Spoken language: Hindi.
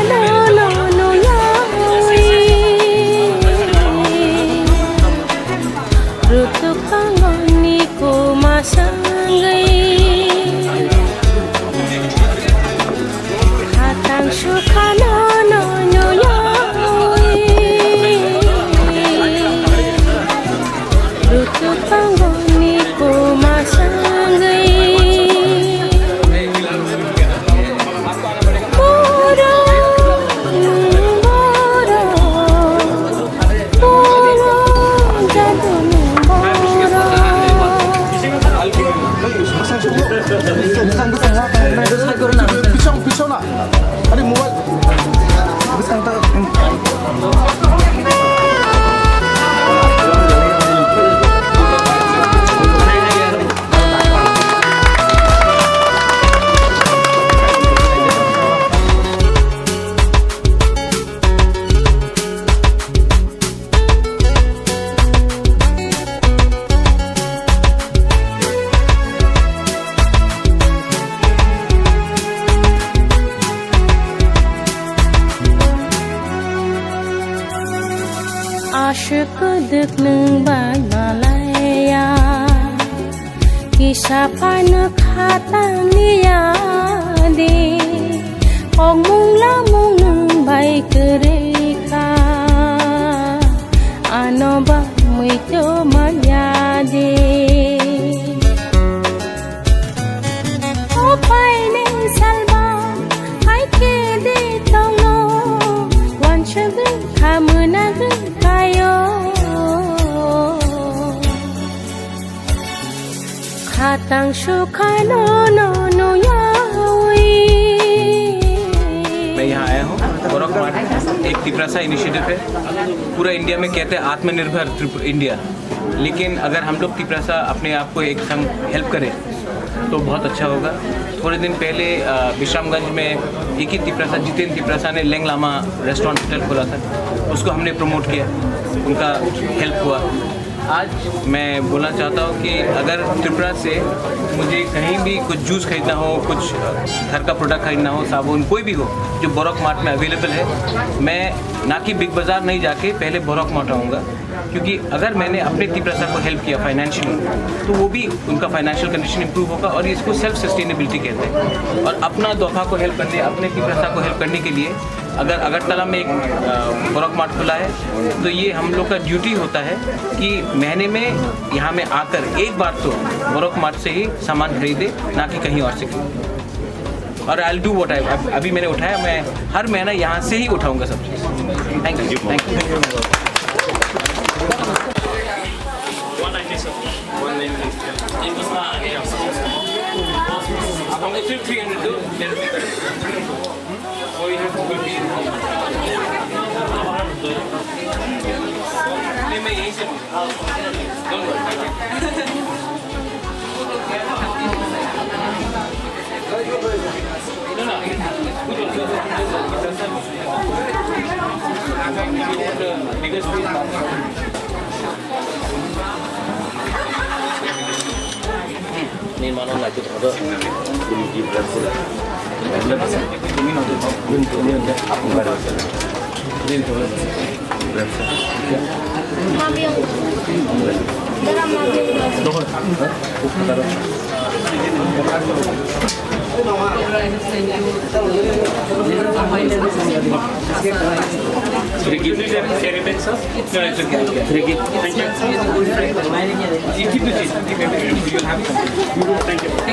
no yawi rutuk pangoni ko masangai hatang sukana no yawi rutuk pangoni ko masangai पिछो ना अरे mobile Asyik dek bai Malaya Kisah panak hatang niya de Ong mung lamung nung bai kereka Ano ba muy to maya de O pai ning salba Hai ke de tong no Wan chagun kamunagun Hatang sukano no yawi मैं यहाँ आया हूँ गोरख मार्ट एक तिपरासा इनिशिएटिव है पूरा इंडिया में कहते हैं आत्मनिर्भर इंडिया लेकिन अगर हम लोग तिपरासा अपने आप को एक संग हेल्प करें तो बहुत अच्छा होगा थोड़े दिन पहले विश्रामगंज में एक ही तिपरासा जितेंद्र तिपरासा ने लेंग लामा रेस्टोरेंट होटल खोला था उसको हमने प्रमोट किया उनका हेल्प हुआ आज मैं बोलना चाहता हूँ कि अगर त्रिपुरा से मुझे कहीं भी कुछ जूस खरीदना हो कुछ घर का प्रोडक्ट खरीदना हो साबुन कोई भी हो जो बोरक मार्ट में अवेलेबल है मैं ना कि बिग बाज़ार नहीं जाके पहले बोरक मार्ट आऊँगा क्योंकि अगर मैंने अपने तिपरासा को हेल्प किया फाइनेंशियली तो वो भी उनका फाइनेंशियल कंडीशन इंप्रूव होगा और इसको सेल्फ सस्टेनेबिलिटी कहते हैं और अपना दोफा को हेल्प करने अपने तिपरासा को हेल्प करने के लिए अगर अगरतला में एक बोरक मार्ट खुला है तो ये हम लोग का ड्यूटी होता है कि महीने में यहाँ में आकर एक बार तो बोरक मार्ट से ही सामान खरीदे ना कि कहीं और से और I will do what I अभी मैंने उठाया मैं हर महीना यहाँ से ही उठाऊंगा सब चीज़ थैंक यू थैंक यू मैं यहीं से निर्माण itu ada di Brazil. Thank you.